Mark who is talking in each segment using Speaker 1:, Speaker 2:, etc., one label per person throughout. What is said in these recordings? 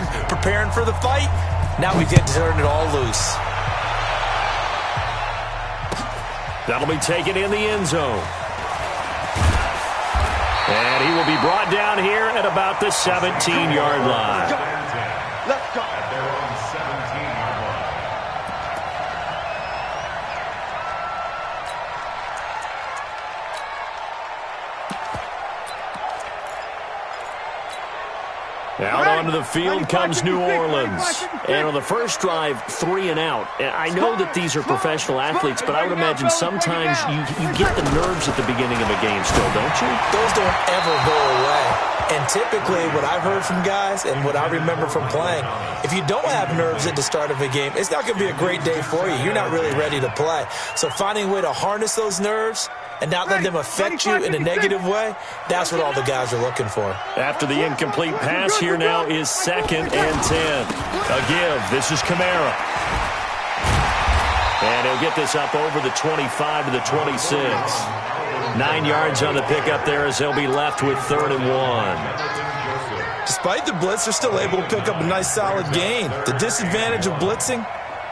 Speaker 1: time preparing for the fight. Now we get to turn it all loose.
Speaker 2: That'll be taken in the end zone. And he will be brought down here at about the 17-yard line.
Speaker 3: Let's go. At their own 17-yard line.
Speaker 2: Out onto the field comes New Orleans. And on the first drive, 3 and out. I know that these are professional athletes, but I would imagine sometimes you get the nerves at the beginning of a game still, don't you?
Speaker 1: Those don't ever go away. And typically what I've heard from guys and what I remember from playing, if you don't have nerves at the start of a game, it's not going to be a great day for you. You're not really ready to play. So finding a way to harness those nerves and not let them affect you in a negative way, that's what all the guys are looking for.
Speaker 2: After the incomplete pass, here now is 2nd and 10. A give. This is Kamara. And he'll get this up over the 25 to the 26. 9 yards on the pickup there as they'll be left with 3rd and 1.
Speaker 1: Despite the blitz, they're still able to pick up a nice solid gain. The disadvantage of blitzing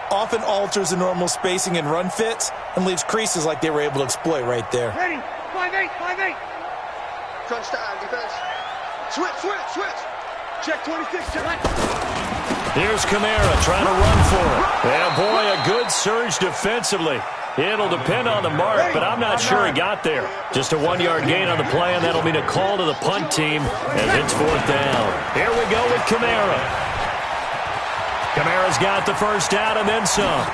Speaker 1: often alters the normal spacing and run fits and leaves creases like they were able to exploit right there.
Speaker 3: Ready. 5-8, 5-8. Crunch time, defense. Switch. Check 26, check.
Speaker 2: Here's Kamara trying to run for it. And boy, a good surge defensively. It'll depend on the mark, but I'm not sure he got there. Just a 1-yard gain on the play, and that'll mean a call to the punt team as it's 4th down. Here we go with Kamara. Kamara's got the first down and then some.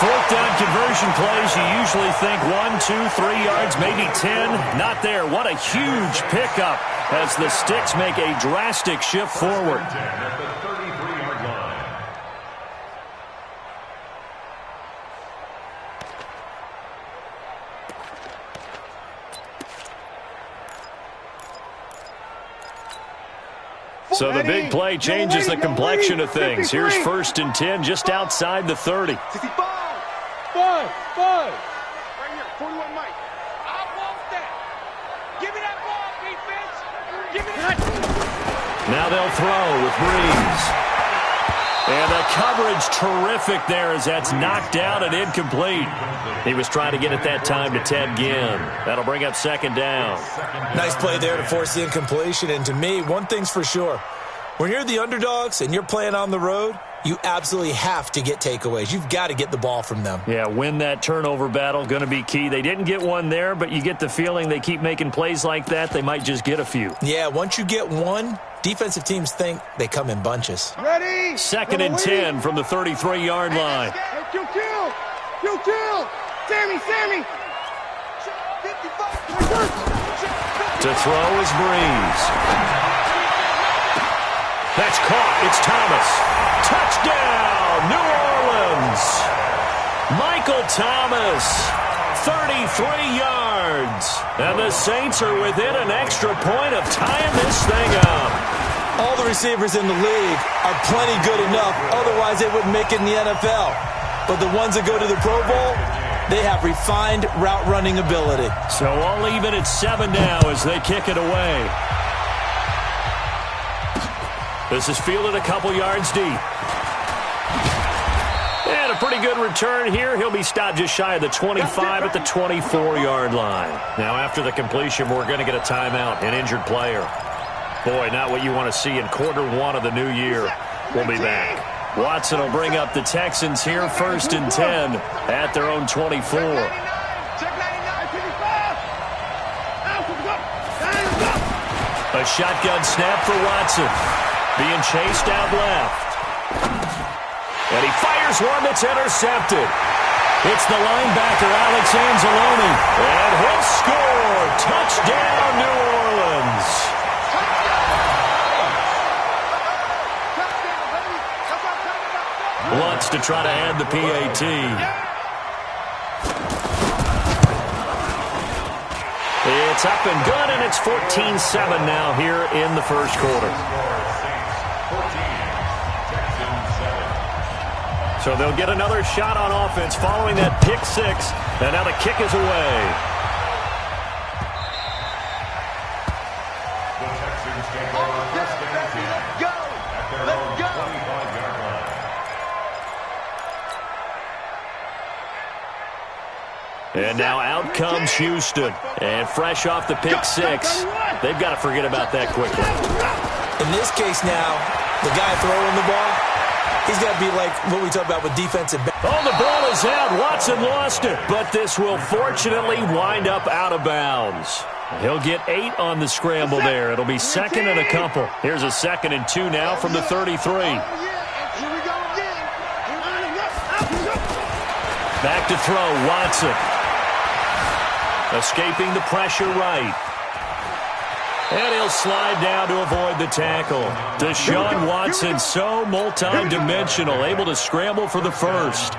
Speaker 2: 4th down conversion plays, you usually think 1, 2, 3 yards, maybe 10. Not there. What a huge pickup as the Sticks make a drastic shift forward. So the big play changes the complexion of things. Here's 1st and 10 just outside the 30.
Speaker 3: 65. 5. Right here, 41 Mike. I want that. Give me that ball, defense. Give me that.
Speaker 2: Now they'll throw with Breeze. And the coverage terrific there as that's knocked down and incomplete. He was trying to get it that time to Ted Ginn. That'll bring up 2nd down.
Speaker 1: Nice play there to force the incompletion. And to me, one thing's for sure. When you're the underdogs and you're playing on the road, you absolutely have to get takeaways. You've got to get the ball from them.
Speaker 2: Yeah, win that turnover battle, going to be key. They didn't get one there, but you get the feeling they keep making plays like that, they might just get a few.
Speaker 1: Yeah, once you get one, defensive teams think they come in bunches.
Speaker 3: Ready.
Speaker 2: 2nd and 10 from the 33-yard line.
Speaker 3: Hey, kill. Sammy. 55.
Speaker 2: To throw is Breeze. That's caught. It's Thomas. Touchdown, New Orleans. Michael Thomas, 33 yards. And the Saints are within an extra point of tying this thing up.
Speaker 1: All the receivers in the league are plenty good enough. Otherwise, they wouldn't make it in the NFL. But the ones that go to the Pro Bowl, they have refined route running ability.
Speaker 2: So all even at 7 now as they kick it away. This is fielded a couple yards deep. And a pretty good return here. He'll be stopped just shy of the 25 at the 24-yard line. Now after the completion, we're going to get a timeout, an injured player. Boy, not what you want to see in Q1 of the new year. We'll be back. Watson will bring up the Texans here, 1st and 10 at their own 24. A shotgun snap for Watson. Being chased out left. And he fires one that's intercepted. It's the linebacker, Alex Anzalone. And he'll score. Touchdown, New Orleans. Wants to try to add the PAT. It's up and good, and it's 14-7 now here in the first quarter. So they'll get another shot on offense following that pick six, and now the kick is away. And now out comes Houston. And fresh off the pick six, they've got to forget about that quickly.
Speaker 1: In this case now, the guy throwing the ball, he's got to be like what we talk about with defensive.
Speaker 2: Oh, the ball is out. Watson lost it. But this will fortunately wind up out of bounds. He'll get 8 on the scramble there. It'll be second and a couple. Here's a 2nd and 2 now from the 33. Back to throw, Watson. Escaping the pressure right. And he'll slide down to avoid the tackle. Deshaun Watson, so multi-dimensional, able to scramble for the first.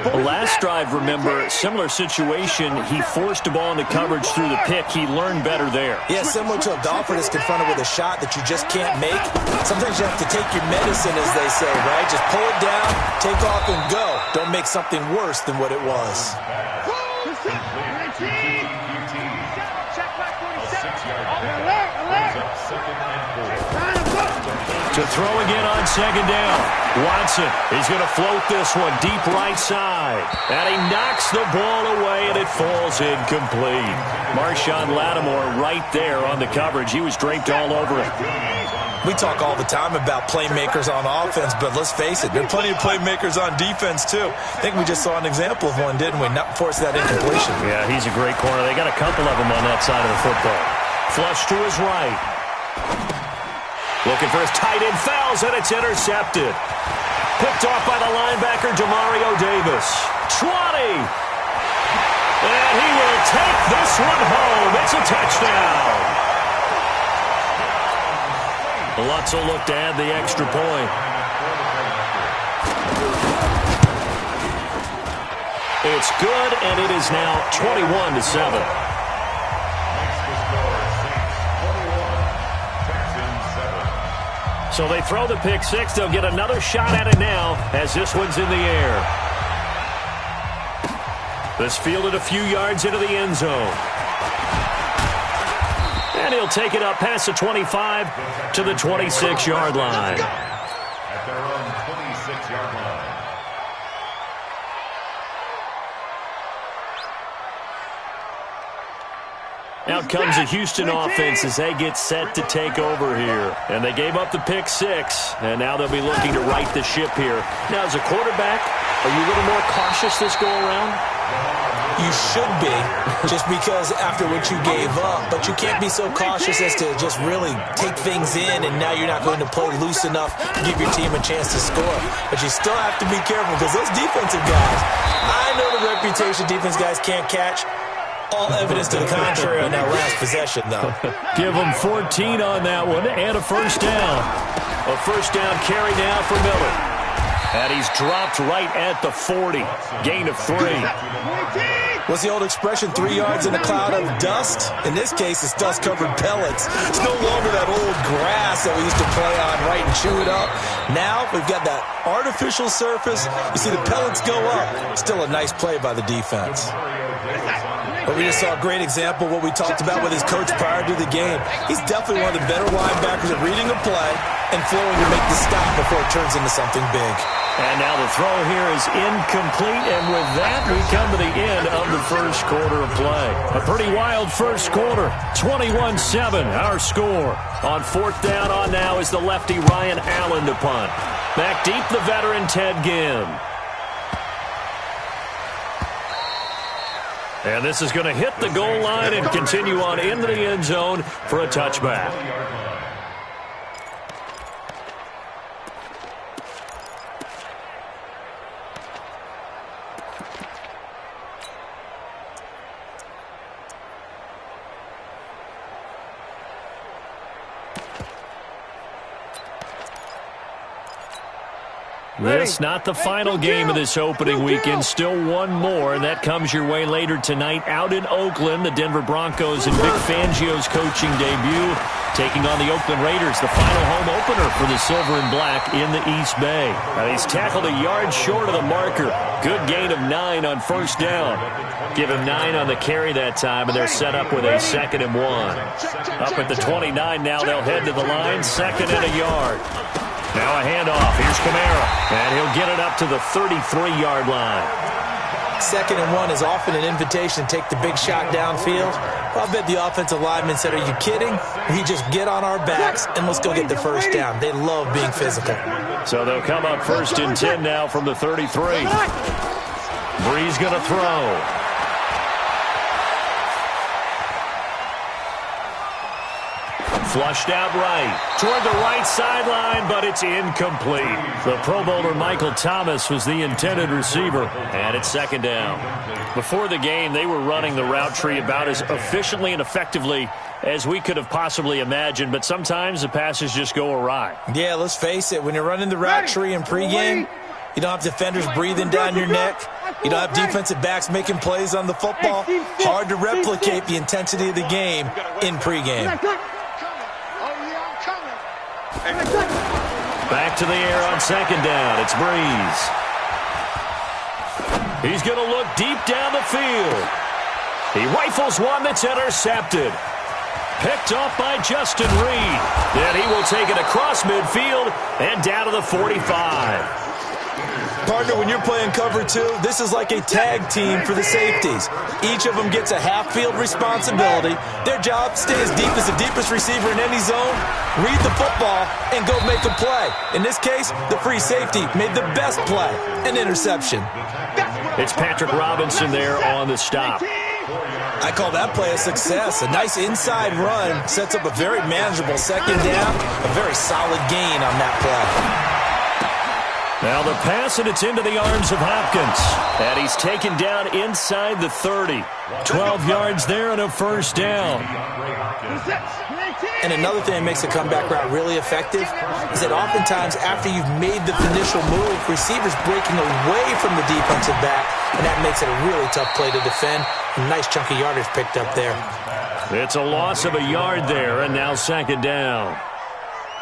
Speaker 2: The last drive, remember, similar situation. He forced the ball into coverage through the pick. He learned better there.
Speaker 1: Yeah, similar to a golfer that's confronted with a shot that you just can't make. Sometimes you have to take your medicine, as they say, right? Just pull it down, take off, and go. Don't make something worse than what it was.
Speaker 2: To throw again on 2nd down. Watson, he's going to float this one deep right side. And he knocks the ball away, and it falls incomplete. Marshawn Lattimore right there on the coverage. He was draped all over it.
Speaker 1: We talk all the time about playmakers on offense, but let's face it, there are plenty of playmakers on defense, too. I think we just saw an example of one, didn't we? Not force that incompletion.
Speaker 2: Yeah, he's a great corner. They got a couple of them on that side of the football. Flush to his right. Looking for his tight end, fouls, and it's intercepted. Picked off by the linebacker, Demario Davis. 20. And he will take this one home. It's a touchdown. Lutz will look to add the extra point. It's good, and it is now 21-7. So they throw the pick six. They'll get another shot at it now as this one's in the air. This fielded a few yards into the end zone. And he'll take it up past the 25 to the 26-yard line.
Speaker 4: At their own 26-yard line.
Speaker 2: Out comes the Houston offense as they get set to take over here. And they gave up the pick six, and now they'll be looking to right the ship here. Now, as a quarterback, are you a little more cautious this go-around?
Speaker 1: You should be, just because after what you gave up. But you can't be so cautious as to just really take things in, and now you're not going to play loose enough to give your team a chance to score. But you still have to be careful because those defensive guys, I know the reputation defense guys can't catch. All evidence to the contrary on that last possession, though.
Speaker 2: Give them 14 on that one and a first down. A first down carry now for Miller. And he's dropped right at the 40. Gain of 3.
Speaker 1: What's the old expression, 3 yards in a cloud of dust? In this case, it's dust-covered pellets. It's no longer that old grass that we used to play on, right, and chew it up. Now we've got that artificial surface. You see the pellets go up. Still a nice play by the defense. But we just saw a great example of what we talked about with his coach prior to the game. He's definitely one of the better linebackers at reading a play and flowing to make the stop before it turns into something big.
Speaker 2: And now the throw here is incomplete, and with that, we come to the end of the first quarter of play. A pretty wild first quarter, 21-7, our score. On 4th down on now is the lefty Ryan Allen to punt. Back deep, the veteran Ted Ginn. And this is going to hit the goal line and continue on into the end zone for a touchback. This not the final game of this opening weekend. Still one more, and that comes your way later tonight out in Oakland. The Denver Broncos and Vic Fangio's coaching debut taking on the Oakland Raiders, the final home opener for the Silver and Black in the East Bay. Now, he's tackled a yard short of the marker. Good gain of 9 on first down. Give him 9 on the carry that time, and they're set up with a 2nd and 1. Up at the 29 now, they'll head to the line, 2nd and a yard. Now a handoff. Here's Kamara. And he'll get it up to the 33-yard line.
Speaker 1: 2nd and 1 is often an invitation to take the big shot downfield. Well, I bet the offensive lineman said, are you kidding? We just get on our backs and let's go get the first down. They love being physical.
Speaker 2: So they'll come up 1st and 10 now from the 33. Brees going to throw. Flushed out right, toward the right sideline, but it's incomplete. The Pro Bowler Michael Thomas was the intended receiver, and it's 2nd down. Before the game, they were running the route tree about as efficiently and effectively as we could have possibly imagined, but sometimes the passes just go awry.
Speaker 1: Yeah, let's face it, when you're running the route tree in pregame, you don't have defenders breathing down your neck. You don't have defensive backs making plays on the football. Hard to replicate the intensity of the game in pregame.
Speaker 2: Back to the air on 2nd down. It's Brees. He's going to look deep down the field. He rifles one that's intercepted. Picked off by Justin Reed. Then he will take it across midfield and down to the 45.
Speaker 1: Partner, when you're playing cover 2, this is like a tag team for the safeties. Each of them gets a half-field responsibility. Their job, stay as deep as the deepest receiver in any zone, read the football, and go make a play. In this case, the free safety made the best play, an interception.
Speaker 2: It's Patrick Robinson there on the stop.
Speaker 1: I call that play a success. A nice inside run sets up a very manageable 2nd down, a very solid gain on that play.
Speaker 2: Now the pass, and it's into the arms of Hopkins. And he's taken down inside the 30. 12 yards there and a 1st down.
Speaker 1: And another thing that makes a comeback route really effective is that oftentimes after you've made the initial move, receivers breaking away from the defensive back, and that makes it a really tough play to defend. A nice chunk of yardage picked up there.
Speaker 2: It's a loss of a yard there, and now 2nd down.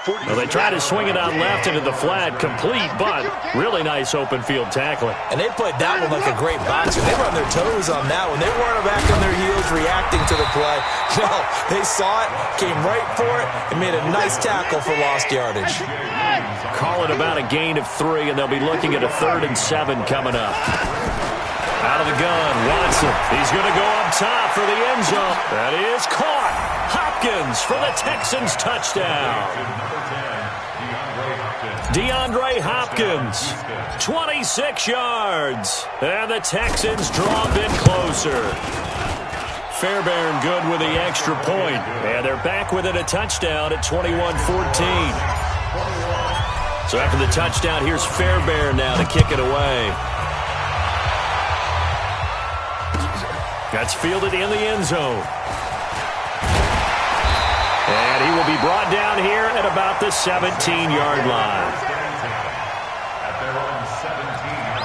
Speaker 2: Well, they try to swing it out left into the flat, complete, but really nice open field tackling.
Speaker 1: And they played that one like a great boxer. They were on their toes on that one. They weren't back on their heels reacting to the play. No, they saw it, came right for it, and made a nice tackle for lost yardage.
Speaker 2: Call it about a gain of 3, and they'll be looking at a 3rd and 7 coming up. Out of the gun, Watson. He's going to go up top for the end zone. That is caught. Hopkins for the Texans touchdown. DeAndre Hopkins, 26 yards. And the Texans draw a bit closer. Fairbairn good with the extra point. And they're back within a touchdown at 21-14. So after the touchdown, here's Fairbairn now to kick it away. That's fielded in the end zone. And he will be brought down here at about the 17-yard line.
Speaker 4: At their own 17-yard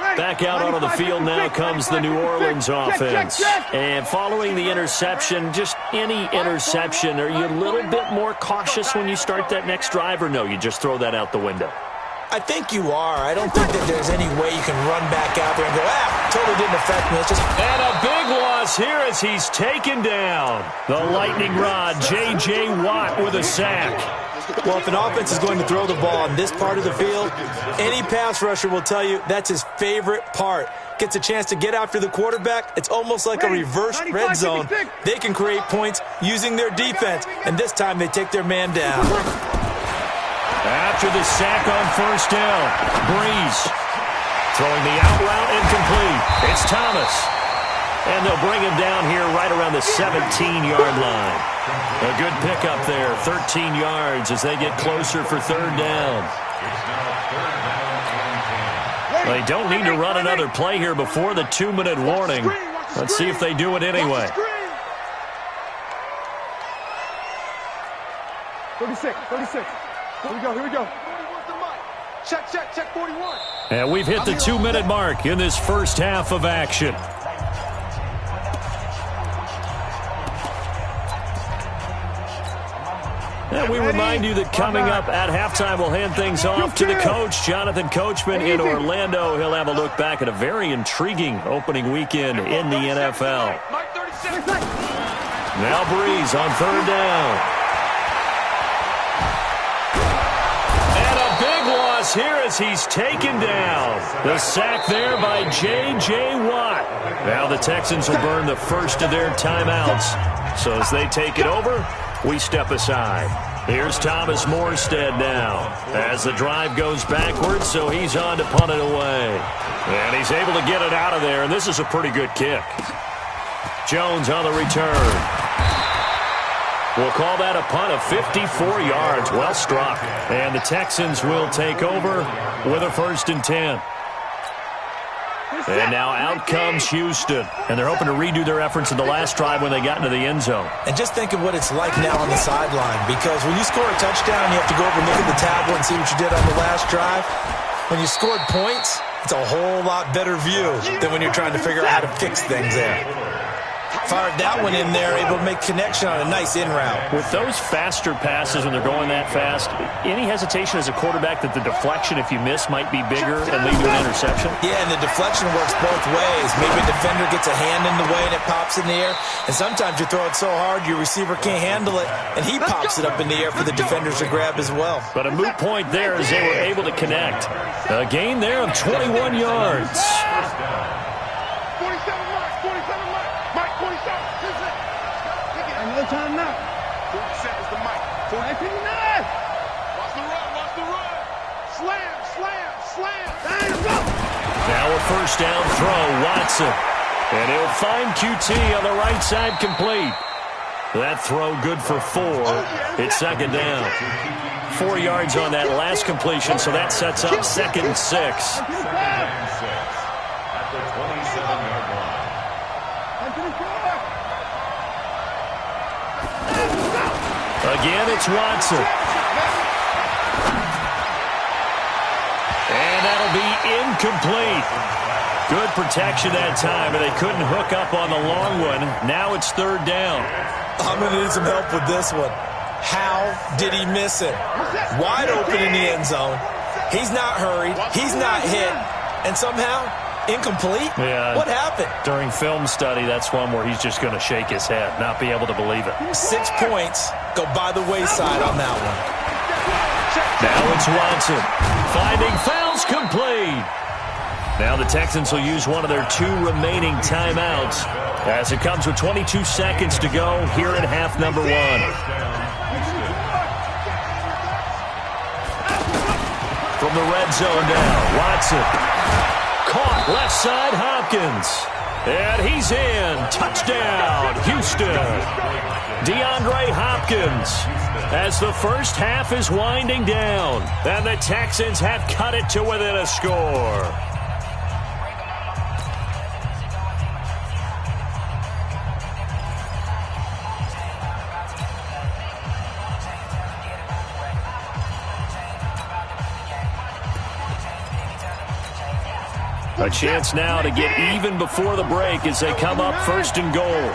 Speaker 4: line.
Speaker 2: Back out onto the field now comes the New Orleans offense. And following the interception, just any interception, are you a little bit more cautious when you start that next drive, or no, you just throw that out the window?
Speaker 1: I think you are. I don't think that there's any way you can run back out there and go, totally didn't affect me. It's just...
Speaker 2: And a big loss here as he's taken down. The lightning rod, J.J. Watt with a sack.
Speaker 1: Well, if an offense is going to throw the ball on this part of the field, any pass rusher will tell you that's his favorite part. Gets a chance to get after the quarterback. It's almost like a reverse red zone. They can create points using their defense, and this time they take their man down.
Speaker 2: After the sack on 1st down, Brees throwing the out route incomplete. It's Thomas. And they'll bring him down here right around the 17-yard line. A good pickup there, 13 yards as they get closer for 3rd down. They don't need to run another play here before the 2-minute warning. Let's see if they do it anyway.
Speaker 3: 36. Here we go. Check 41.
Speaker 2: And we've hit the 2-minute mark in this first half of action. And we remind you that coming up at halftime, we'll hand things off to the coach, Jonathan Coachman in Orlando. He'll have a look back at a very intriguing opening weekend in the NFL. Now Brees on 3rd down. And a big one. is here as he's taken down. The sack there by J.J. Watt. Now the Texans will burn the first of their timeouts. So as they take it over, we step aside. Here's Thomas Morstead now as the drive goes backwards, so he's on to punt it away. And he's able to get it out of there, and this is a pretty good kick. Jones on the return. We'll call that a punt of 54 yards. Well struck. And the Texans will take over with a 1st and 10. And now out comes Houston. And they're hoping to redo their efforts in the last drive when they got into the end zone.
Speaker 1: And just think of what it's like now on the sideline. Because when you score a touchdown, you have to go over and look at the tablet and see what you did on the last drive. When you scored points, it's a whole lot better view than when you're trying to figure out how to fix things there. Fired that one in there, able to make connection on a nice in route.
Speaker 2: With those faster passes when they're going that fast, any hesitation as a quarterback that the deflection, if you miss, might be bigger and lead to an interception?
Speaker 1: Yeah, and the deflection works both ways. Maybe a defender gets a hand in the way and it pops in the air. And sometimes you throw it so hard your receiver can't handle it, and he pops it up in the air for the defenders to grab as well.
Speaker 2: But a moot point there as they were able to connect. A gain there of 21 yards.
Speaker 3: 47 Mike. Mike, 47. Another time now. 40 seconds to Mike. 49. Watch the run. Slam.
Speaker 2: Now a 1st down throw, Watson. And he'll find QT on the right side complete. That throw good for 4. It's 2nd down. 4 yards on that last completion, so that sets up 2nd and 6.
Speaker 4: At the 27-yard line.
Speaker 2: Again, it's Watson. And that'll be incomplete. Good protection that time, but they couldn't hook up on the long one. Now it's 3rd down.
Speaker 1: I'm going to need some help with this one. How did he miss it? Wide open in the end zone. He's not hurried. He's not hit. And somehow, incomplete?
Speaker 2: Yeah.
Speaker 1: What happened?
Speaker 2: During film study, that's one where he's just going to shake his head, not be able to believe it.
Speaker 1: 6 points go by the wayside on that one.
Speaker 2: Now it's Watson. Finding fouls complete. Now the Texans will use one of their 2 remaining timeouts as it comes with 22 seconds to go here in half number 1. From the red zone now, Watson. Caught left side, Hopkins. And he's in. Touchdown, Houston. DeAndre Hopkins as the first half is winding down. And the Texans have cut it to within a score. A chance now to get even before the break as they come up 1st and goal.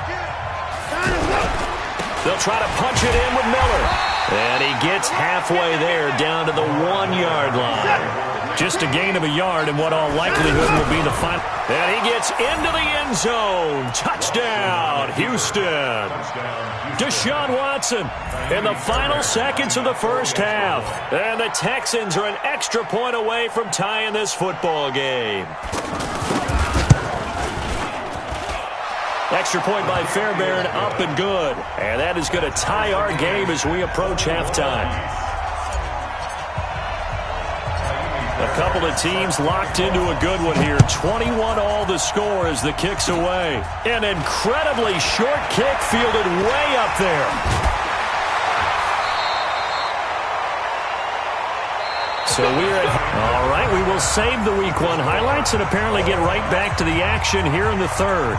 Speaker 2: They'll try to punch it in with Miller. And he gets halfway there down to the 1-yard line. Just a gain of a yard in what all likelihood will be the final. And he gets into the end zone. Touchdown, Houston. Deshaun Watson in the final seconds of the first half. And the Texans are an extra point away from tying this football game. Extra point by Fairbairn, up and good. And that is going to tie our game as we approach halftime. A couple of teams locked into a good one here. 21 all the score as the kick's away. An incredibly short kick fielded way up there. So we're at... All right, we will save the Week 1 highlights and apparently get right back to the action here in the 3rd.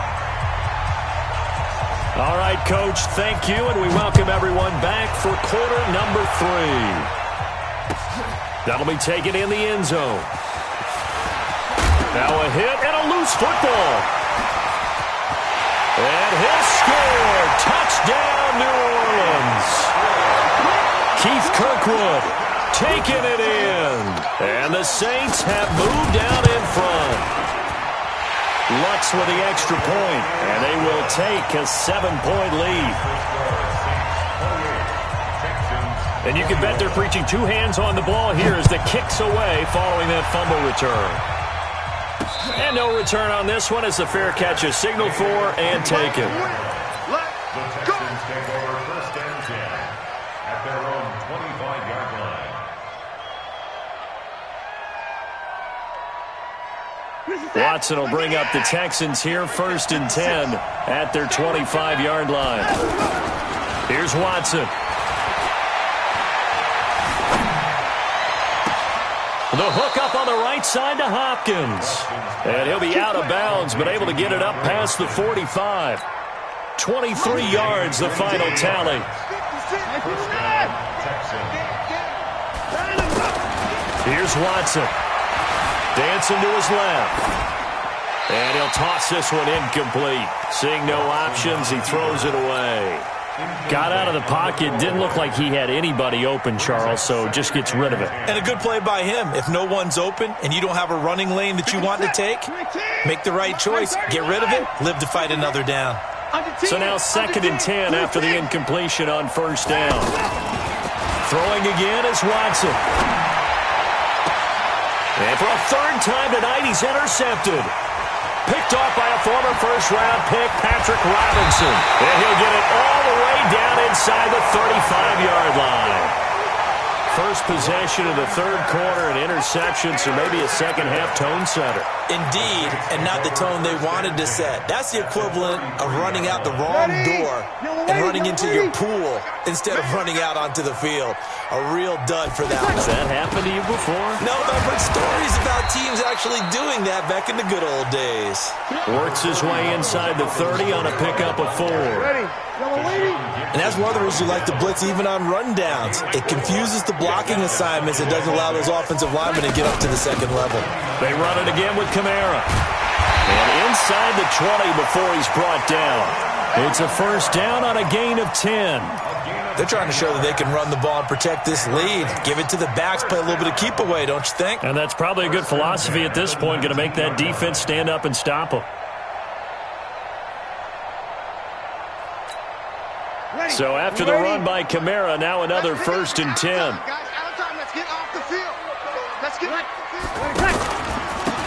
Speaker 2: All right, Coach, thank you, and we welcome everyone back for quarter number 3. That'll be taken in the end zone. Now a hit and a loose football. And he'll score. Touchdown, New Orleans. Keith Kirkwood taking it in. And the Saints have moved out in front. Lutz with the extra point, and they will take a 7-point lead. And you can bet they're preaching two hands on the ball here as the kick's away following that fumble return. And no return on this one as the fair catch is signaled for and taken.
Speaker 4: The Texans take over first and 10 at their own 25-yard line.
Speaker 2: Watson will bring up the Texans here first and 10 at their 25-yard line. Here's Watson. The hook up on the right side to Hopkins. And he'll be out of bounds, but able to get it up past the 45. 23 yards, the final tally. Here's Watson. Dancing to his left. And he'll toss this one incomplete. Seeing no options, he throws it away. Got out of the pocket. Didn't look like he had anybody open, Charles, so just gets rid of it.
Speaker 1: And a good play by him. If no one's open and you don't have a running lane that you want to take, make the right choice. Get rid of it. Live to fight another down.
Speaker 2: So now second and 10 after the incompletion on first down. Throwing again is Watson. And for a third time tonight, he's intercepted. Picked off by a former first-round pick, Patrick Robinson. And he'll get it all the way down inside the 35-yard line. First possession of the third quarter, an interception, so maybe a second-half tone setter.
Speaker 1: Indeed, and not the tone they wanted to set. That's the equivalent of running out the wrong door and running into your pool instead of running out onto the field. A real dud for that one.
Speaker 2: Has that happened to you before?
Speaker 1: No, but I've heard stories about teams actually doing that back in the good old days.
Speaker 2: Works his way inside the 30 on a pickup of 4.
Speaker 1: And that's one of the reasons you like to blitz even on rundowns. It confuses the blocking assignments. It doesn't allow those offensive linemen to get up to the second level.
Speaker 2: They run it again with Kamara. And inside the 20 before he's brought down. It's a first down on a gain of 10.
Speaker 1: They're trying to show that they can run the ball and protect this lead. Give it to the backs, play a little bit of keep away, don't you think?
Speaker 2: And that's probably a good philosophy at this point, going to make that defense stand up and stop them. So after the run by Kamara, now another first and 10.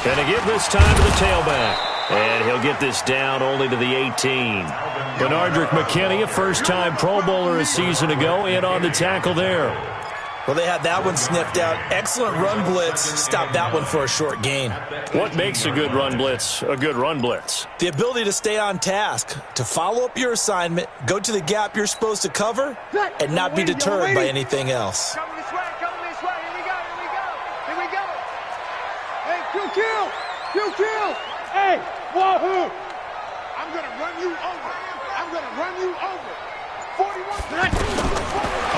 Speaker 2: And to give this time to the tailback. And he'll get this down only to the 18. Benardrick McKinney, a first-time Pro Bowler a season ago, in on the tackle there.
Speaker 1: Well, they had that one sniffed out. Excellent run blitz. Stopped that one for a short gain.
Speaker 2: What makes a good run blitz a good run blitz?
Speaker 1: The ability to stay on task, to follow up your assignment, go to the gap you're supposed to cover, and not be deterred by anything else.
Speaker 3: Coming this way, here we go. Hey, kill. Hey, wahoo! I'm gonna run you over. 41.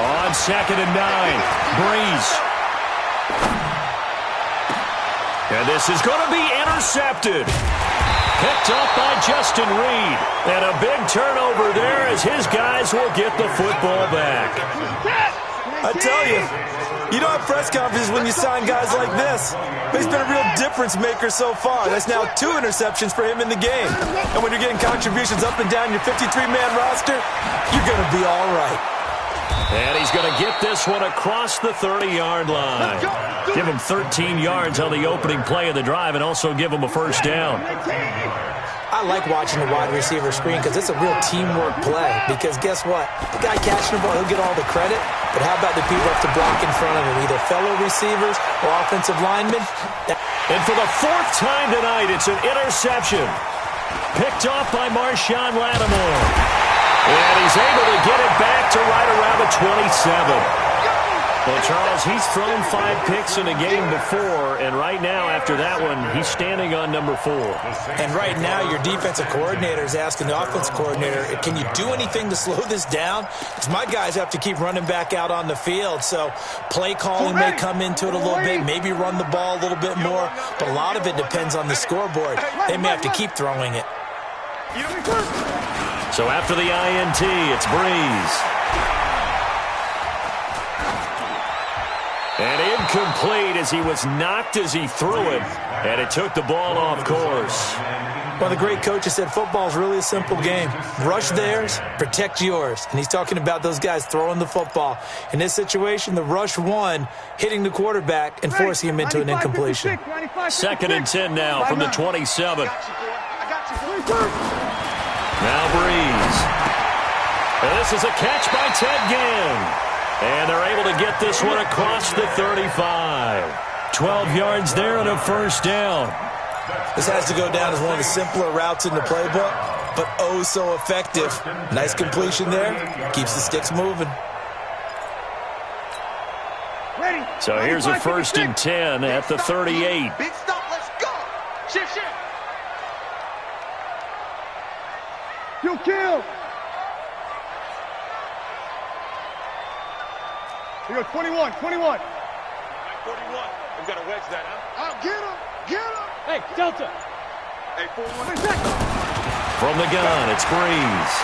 Speaker 2: On second and 9, Breeze. And this is going to be intercepted. Picked up by Justin Reed. And a big turnover there as his guys will get the football back.
Speaker 1: I tell you, you don't have press conferences when you sign guys like this. But he's been a real difference maker so far. That's now 2 interceptions for him in the game. And when you're getting contributions up and down your 53-man roster, you're going to be all right.
Speaker 2: And he's going to get this one across the 30-yard line. Give him 13 yards on the opening play of the drive and also give him a first down.
Speaker 1: I like watching the wide receiver screen because it's a real teamwork play. Because guess what? The guy catching the ball, he'll get all the credit. But how about the people who have to block in front of him, either fellow receivers or offensive linemen?
Speaker 2: And for the 4th time tonight, it's an interception. Picked off by Marshawn Lattimore. And he's able to get it back to right around the 27. Well, Charles, he's thrown 5 picks in a game before, and right now, after that one, he's standing on number 4.
Speaker 1: And right now, your defensive coordinator is asking the offense coordinator, can you do anything to slow this down? Because my guys have to keep running back out on the field, so play calling may come into it a little bit, maybe run the ball a little bit more, but a lot of it depends on the scoreboard. They may have to keep throwing it.
Speaker 2: So after the INT, it's Breeze. And incomplete as he was knocked as he threw it. And it took the ball off course.
Speaker 1: One of the great coaches said football is really a simple game. Rush theirs, protect yours. And he's talking about those guys throwing the football. In this situation, the rush won, hitting the quarterback and forcing him into an incompletion.
Speaker 2: 2nd and 10 now from the 27. Now Breeze. And this is a catch by Ted Ginn. And they're able to get this one across the 35. 12 yards there and a first down.
Speaker 1: This has to go down as one of the simpler routes in the playbook, but oh so effective. Nice completion there. Keeps the sticks moving.
Speaker 2: So here's a 1st and 10 at the 38.
Speaker 3: Big stop, let's go. Shift. You kill. We go 21. 41. We've got to wedge that, huh? Get him. Hey, Delta. Hey, 4-1.
Speaker 2: From the gun, it's Breeze.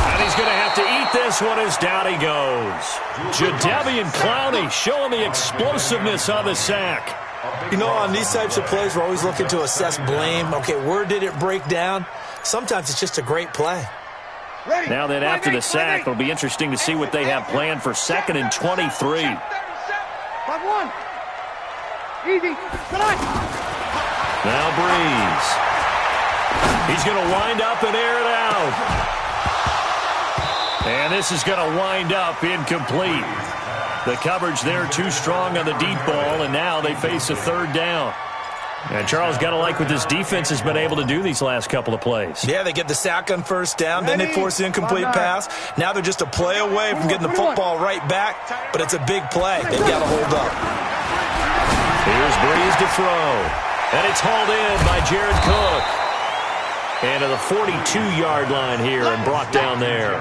Speaker 2: And he's going to have to eat this one as down he goes. Jadeveon Clowney showing the explosiveness on the sack.
Speaker 1: You know, on these types of plays, we're always looking to assess blame. Okay, where did it break down? Sometimes it's just a great play.
Speaker 2: Now then, after the sack, it'll be interesting to see what they have planned for 2nd and 23.
Speaker 3: 5-1. Easy.
Speaker 2: Now Breeze. He's going to wind up and air it out. And this is going to wind up incomplete. The coverage there too strong on the deep ball, and now they face a 3rd down. And Charles, got to like what this defense has been able to do these last couple of plays.
Speaker 1: Yeah, they get the sack on 1st down, then they force the incomplete pass. Now they're just a play away from getting the football right back, but it's a big play. They've got to hold up.
Speaker 2: Here's Breeze to throw. And it's hauled in by Jared Cook. And to the 42-yard line here and brought down there.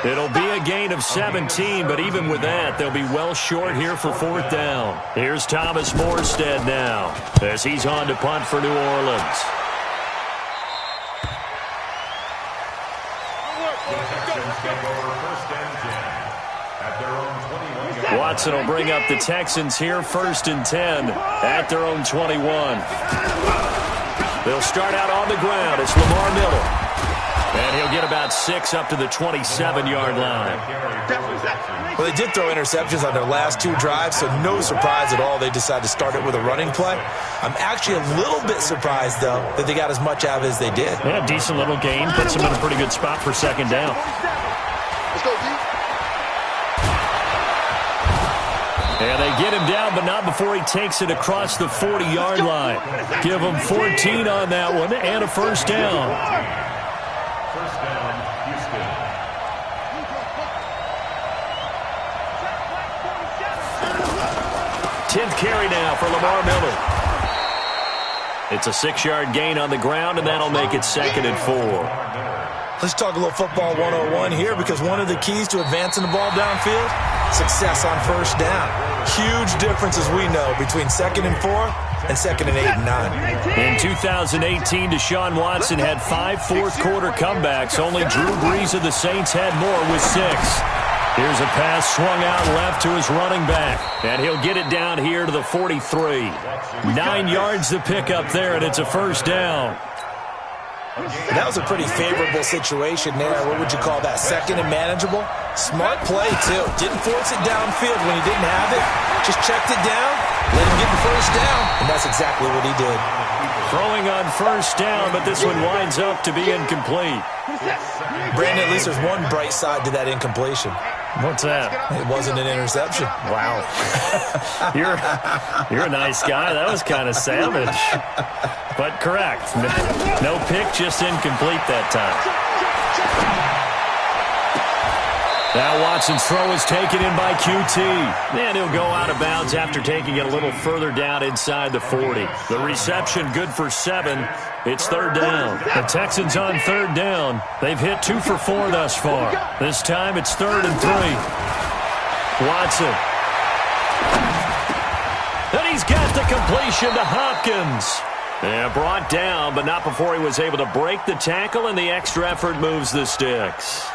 Speaker 2: It'll be a gain of 17, but even with that, they'll be well short here for 4th down. Here's Thomas Morstead now as he's on to punt for New Orleans. Watson will bring up the Texans here, 1st and 10 at their own 21. They'll start out on the ground. It's Lamar Miller. And he'll get about 6 up to the 27-yard line.
Speaker 1: Well, they did throw interceptions on their last 2 drives, so no surprise at all they decided to start it with a running play. I'm actually a little bit surprised, though, that they got as much out of it as they did.
Speaker 2: Yeah, decent little gain. Puts them in a pretty good spot for 2nd down.
Speaker 3: Let's go, D.
Speaker 2: And they get him down, but not before he takes it across the 40-yard line. Give him 14 on that one and a 1st down.
Speaker 4: 1st down, Houston.
Speaker 2: 10th carry now for Lamar Miller. It's a 6-yard gain on the ground, and that'll make it 2nd and 4.
Speaker 1: Let's talk a little football 101 here, because one of the keys to advancing the ball downfield, success on 1st down. Huge difference, as we know, between 2nd and 4 and 2nd and 8 and 9.
Speaker 2: In 2018, Deshaun Watson had 5 fourth-quarter comebacks. Only Drew Brees of the Saints had more with 6. Here's a pass swung out left to his running back, and he'll get it down here to the 43. 9 yards to pick up there, and it's a 1st down.
Speaker 1: That was a pretty favorable situation there. What would you call that? 2nd and manageable? Smart play, too. Didn't force it downfield when he didn't have it. Just checked it down, let him get the 1st down, and that's exactly what he did.
Speaker 2: Throwing on 1st down, but this one winds up to be incomplete.
Speaker 1: Brandon, at least there's one bright side to that incompletion.
Speaker 2: What's that?
Speaker 1: It wasn't an interception.
Speaker 2: Wow. You're a nice guy. That was kind of savage. But correct. No pick, just incomplete that time. Now Watson's throw is taken in by QT. And he'll go out of bounds after taking it a little further down inside the 40. The reception good for 7. It's 3rd down. The Texans on 3rd down. They've hit 2 for 4 thus far. This time it's 3rd and 3. Watson. And he's got the completion to Hopkins. Yeah, brought down, but not before he was able to break the tackle, and the extra effort moves the sticks.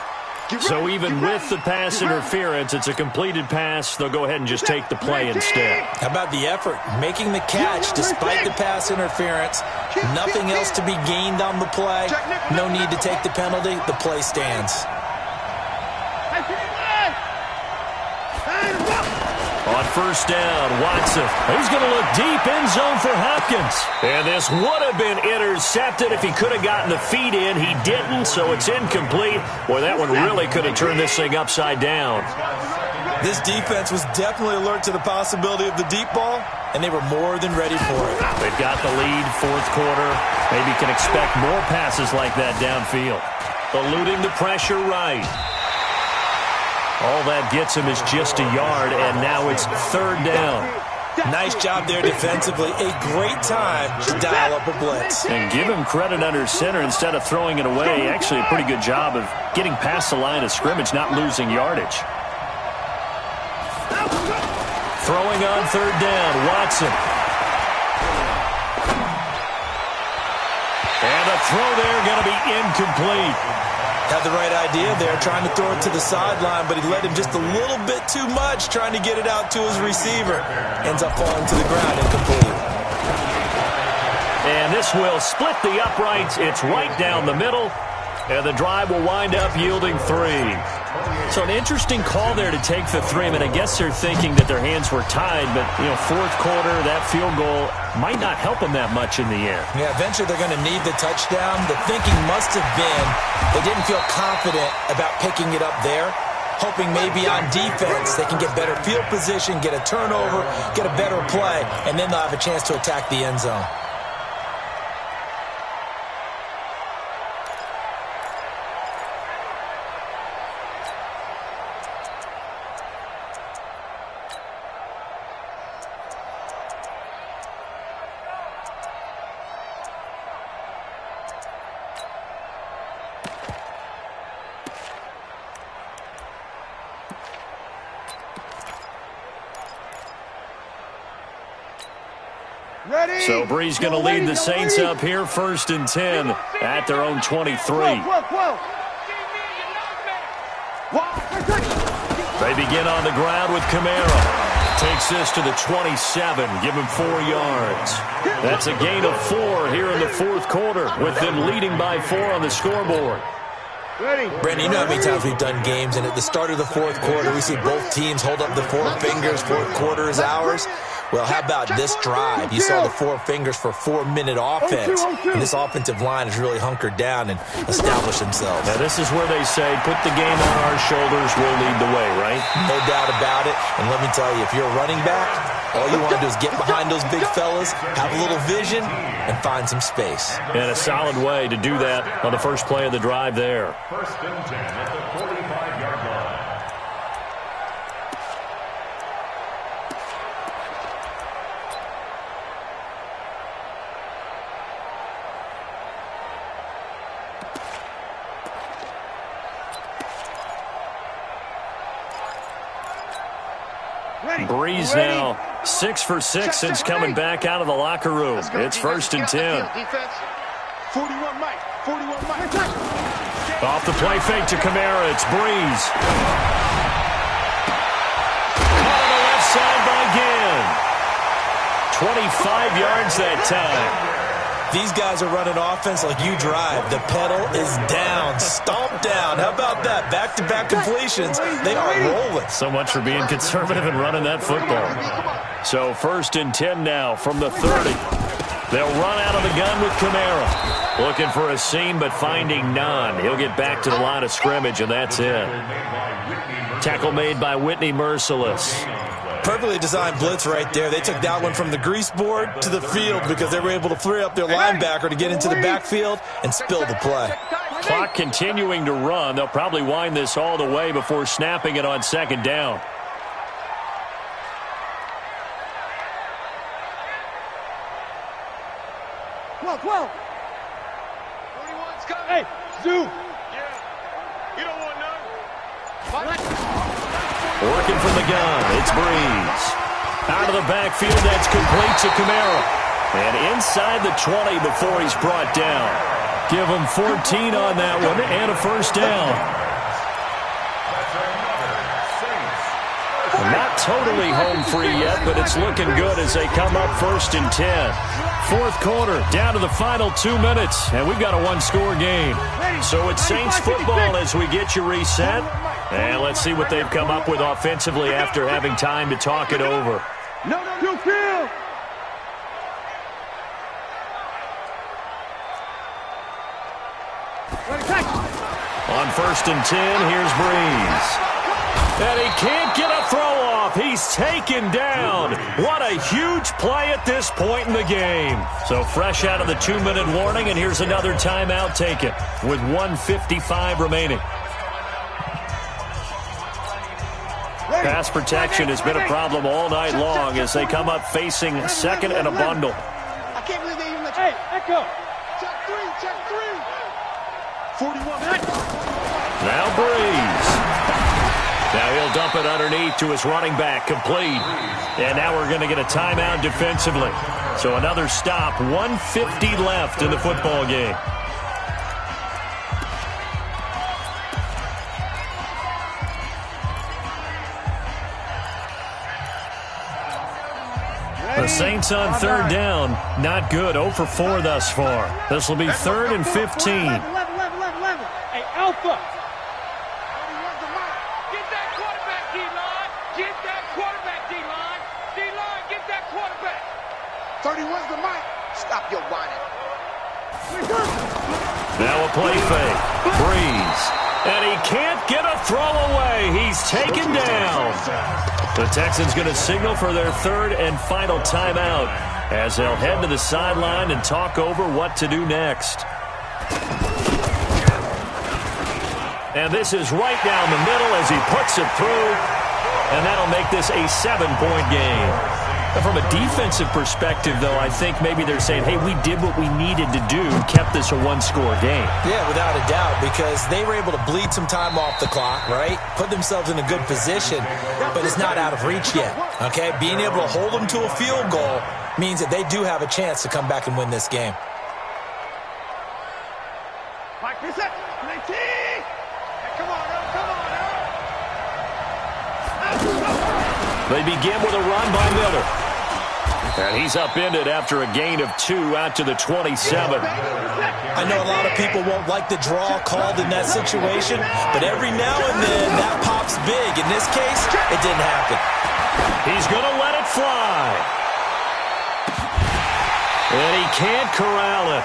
Speaker 2: So even with the pass interference, it's a completed pass. They'll go ahead and just take the play instead.
Speaker 1: How about the effort? Making the catch despite the pass interference. Nothing else to be gained on the play. No need to take the penalty. The play stands.
Speaker 2: On first down, Watson. He's going to look deep in zone for Hopkins. And this would have been intercepted if he could have gotten the feet in. He didn't, so it's incomplete. Boy, that one really could have turned this thing upside down.
Speaker 1: This defense was definitely alert to the possibility of the deep ball, and they were more than ready for it.
Speaker 2: They've got the lead, fourth quarter. Maybe can expect more passes like that downfield. Eluding the pressure right. All that gets him is just a yard, and now it's third down.
Speaker 1: Nice job there defensively. A great time to dial up a blitz.
Speaker 2: And give him credit under center instead of throwing it away. Actually a pretty good job of getting past the line of scrimmage, not losing yardage. Throwing on third down, Watson. And a throw there going to be incomplete.
Speaker 1: Had the right idea there, trying to throw it to the sideline, but he led him just a little bit too much, trying to get it out to his receiver. Ends up falling to the ground incomplete.
Speaker 2: And this will split the uprights. It's right down the middle, and the drive will wind up yielding 3. So an interesting call there to take the 3. I mean, I guess they're thinking that their hands were tied, but, you know, fourth quarter, that field goal might not help them that much in the end.
Speaker 1: Yeah, eventually they're going to need the touchdown. The thinking must have been they didn't feel confident about picking it up there, hoping maybe on defense they can get better field position, get a turnover, get a better play, and then they'll have a chance to attack the end zone.
Speaker 2: So Bree's going to lead the Saints up here, 1st and 10 at their own 23. They begin on the ground with Kamara. Takes this to the 27, give him 4 yards. That's a gain of 4 here in the fourth quarter, with them leading by 4 on the scoreboard.
Speaker 1: Brandon, you know how many times we've done games, and at the start of the fourth quarter, we see both teams hold up the 4 fingers, fourth quarter is ours. Well, how about this drive? You saw the 4 fingers for 4-minute offense, and this offensive line has really hunkered down and established themselves.
Speaker 2: Now, this is where they say, put the game on our shoulders, we'll lead the way, right?
Speaker 1: No doubt about it, and let me tell you, if you're a running back, all you want to do is get behind those big fellas, have a little vision, and find some space.
Speaker 2: And a solid way to do that on the first play of the drive there.
Speaker 4: 1st and 10 at the 45-yard line.
Speaker 2: Breeze now 6 for 6 since coming back out of the locker room. It's 1st and 10.
Speaker 3: 41 Mike. 41 Mike.
Speaker 2: Off the play fake to Kamara. It's Breeze. Caught on the left side by Ginn. 25 yards that time.
Speaker 1: These guys are running offense like you drive. The pedal is down, stomped down. How about that? Back-to-back completions. They are rolling.
Speaker 2: So much for being conservative and running that football. So 1st and 10 now from the 30. They'll run out of the gun with Kamara. Looking for a seam, but finding none. He'll get back to the line of scrimmage, and that's it. Tackle made by Whitney Merciless.
Speaker 1: Perfectly designed blitz right there. They took that one from the grease board to the field because they were able to free up their linebacker to get into the backfield and spill the play.
Speaker 2: Clock continuing to run. They'll probably wind this all the way before snapping it on 2nd down.
Speaker 3: Well. 41's coming. Hey, Zoo. Yeah. You don't want none.
Speaker 2: Working from the gun, it's Breeze. Out of the backfield, that's complete to Kamara. And inside the 20 before he's brought down. Give him 14 on that one and a 1st down. totally home free yet, but it's looking good as they come up 1st and 10. Fourth quarter, down to the final 2 minutes, and we've got a one-score game. So it's Saints football as we get you reset. And let's see what they've come up with offensively after having time to talk it over.
Speaker 3: No field.
Speaker 2: On 1st and 10, here's Breeze. And he can't get a throw off. He's taken down. What a huge play at this point in the game. So fresh out of the 2-minute warning, and here's another timeout taken with 1:55 remaining. Pass protection has been a problem all night long as they come up facing 2nd and a bundle.
Speaker 3: I can't believe they even let you. Hey, echo. Check 3. 41 minutes.
Speaker 2: Now Breeze. Now he'll dump it underneath to his running back, complete. And now we're going to get a timeout defensively. So another stop, 1:50 left in the football game. The Saints on 3rd down, not good, 0 for 4 thus far. This will be 3rd and 15.
Speaker 3: 11. Hey, Alpha. Get that quarterback, D-line. D-line, get that quarterback. 31's the mic. Stop your whining.
Speaker 2: Now a play fake. Breeze. And he can't get a throw away. He's taken down. The Texans going to signal for their 3rd and final timeout as they'll head to the sideline and talk over what to do next. And this is right down the middle as he puts it through. And that'll make this a 7-point game. And from a defensive perspective, though, I think maybe they're saying, hey, we did what we needed to do and kept this a one-score game.
Speaker 1: Yeah, without a doubt, because they were able to bleed some time off the clock, right? Put themselves in a good position, but it's not out of reach yet, okay? Being able to hold them to a field goal means that they do have a chance to come back and win this game.
Speaker 3: Mike, reset. 19. Hey, come on.
Speaker 2: They begin with a run by Miller. And he's upended after a gain of 2 out to the 27.
Speaker 1: I know a lot of people won't like the draw called in that situation, but every now and then that pops big. In this case, it didn't happen.
Speaker 2: He's going to let it fly. And he can't corral it.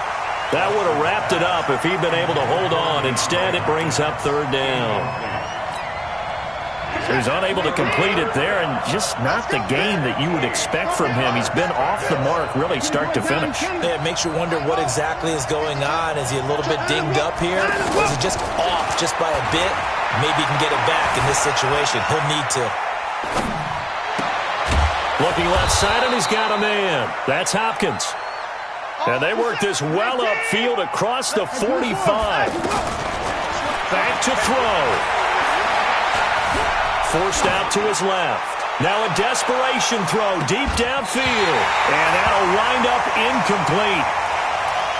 Speaker 2: That would have wrapped it up if he'd been able to hold on. Instead, it brings up 3rd down. He's unable to complete it there, and just not the game that you would expect from him. He's been off the mark really start to finish.
Speaker 1: Yeah, it makes you wonder what exactly is going on. Is he a little bit dinged up here? Or is he just off just by a bit? Maybe he can get it back in this situation. He'll need to.
Speaker 2: Looking left side, and he's got a man. That's Hopkins. And they work this well upfield across the 45. Back to throw. Forced out to his left. Now a desperation throw deep downfield. And that'll wind up incomplete.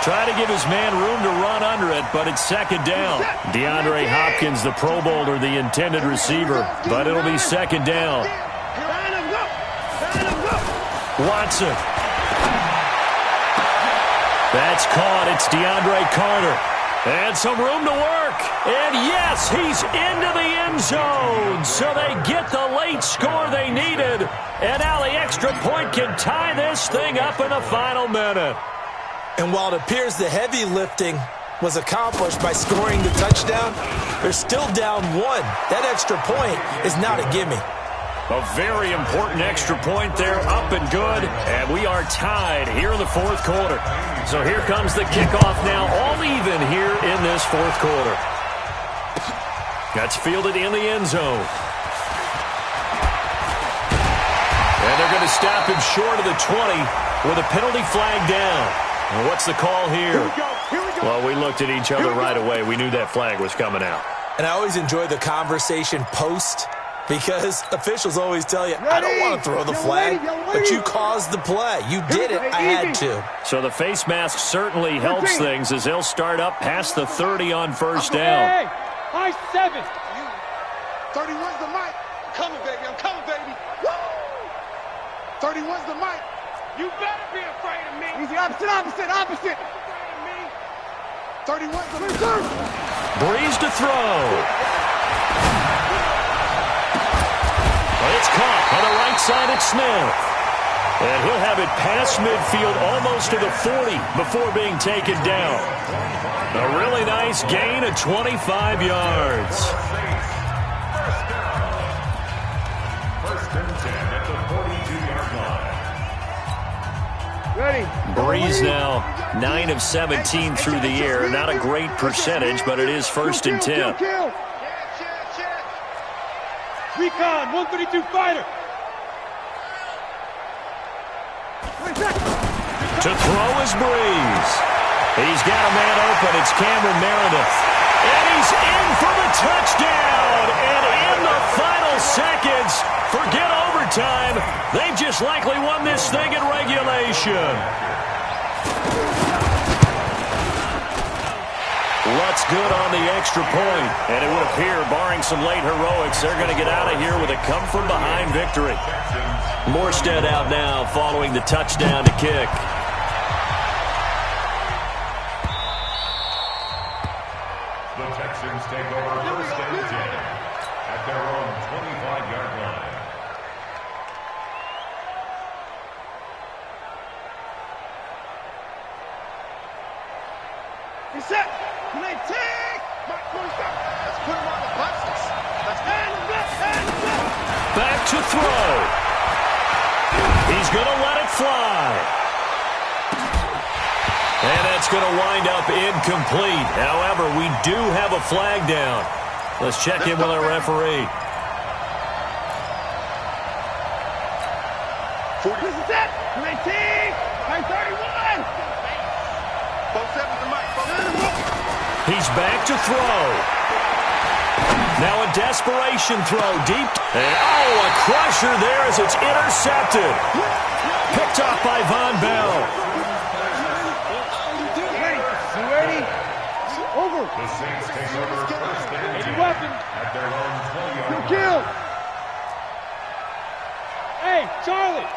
Speaker 2: Try to give his man room to run under it, but it's 2nd down. DeAndre Hopkins, the Pro Bowler, the intended receiver, but it'll be 2nd down. Watson. That's caught. It's DeAndre Carter. And some room to work. And yes, he's into the end zone. So they get the late score they needed. And now the extra point can tie this thing up in the final minute.
Speaker 1: And while it appears the heavy lifting was accomplished by scoring the touchdown, they're still down 1. That extra point is not a gimme.
Speaker 2: A very important extra point there, up and good. And we are tied here in the 4th quarter. So here comes the kickoff now, all even here in this 4th quarter. That's fielded in the end zone. And they're going to stop him short of the 20 with a penalty flag down. And what's the call here? Well, we looked at each other right away. We knew that flag was coming out.
Speaker 1: And I always enjoy the conversation post, because officials always tell you, I don't want to throw the flag, but you caused the play. You did it. I had to.
Speaker 2: So the face mask certainly helps things as they'll start up past the 30 on 1st down.
Speaker 3: High 7. 31's the mic. coming, baby. I'm coming, baby. Woo! 31's the mic. You better be afraid of me. Easy, opposite. 31's the mic.
Speaker 2: Breeze to throw. It's caught on the right side at Smith. And he'll have it past midfield almost to the 40 before being taken down. A really nice gain of 25 yards.
Speaker 4: First and 10 at the 42-yard line.
Speaker 3: Ready.
Speaker 2: Breeze now 9 of 17 through the air. Not a great percentage, but it is first and 10.
Speaker 3: Recon, 132 fighter.
Speaker 2: To throw is Breeze. He's got a man open. It's Cameron Meredith. And he's in for the touchdown. And in the final seconds, forget overtime. They've just likely won this thing in regulation. Lutz good on the extra point. And it would appear, barring some late heroics, they're going to get out of here with a come-from-behind victory. Morstead out now following the touchdown to kick.
Speaker 4: The Texans take over first and 10 at their own 25-yard line.
Speaker 3: He's set. Can I take? Let's put him on the boxes. Let's
Speaker 2: Back to throw. He's going to let it fly. And that's going to wind up incomplete. However, we do have a flag down. Let's check in with our referee.
Speaker 3: 40. This is it. 19. 31. Both set with the mic.
Speaker 2: He's back to throw. Now a desperation throw deep. And a crusher there as it's intercepted. Picked off by Von Bell.
Speaker 3: Ready? Over.
Speaker 4: The Saints take over first and 10
Speaker 3: Weapon.
Speaker 4: at their own 20-yard line.
Speaker 3: Kill. Hey, Charlie.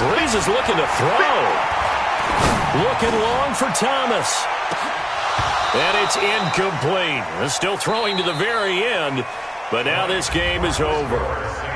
Speaker 2: Breeze is looking to throw. Looking long for Thomas. And it's incomplete. They're still throwing to the very end, but now this game is over.